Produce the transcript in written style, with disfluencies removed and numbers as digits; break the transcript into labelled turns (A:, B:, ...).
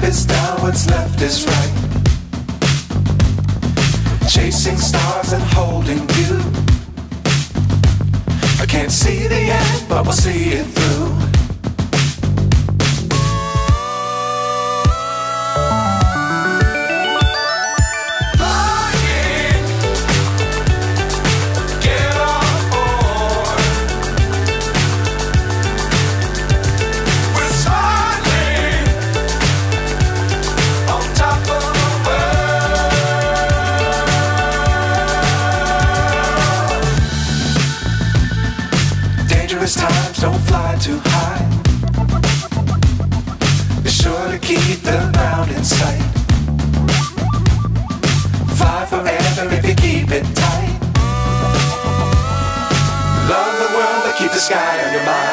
A: is down, what's left is right. Chasing stars and holding you. I can't see the end, but we'll see it through. Times don't fly too high. Be sure to keep the ground in sight. Fly forever if you keep it tight. Love the world, but keep the sky on your mind.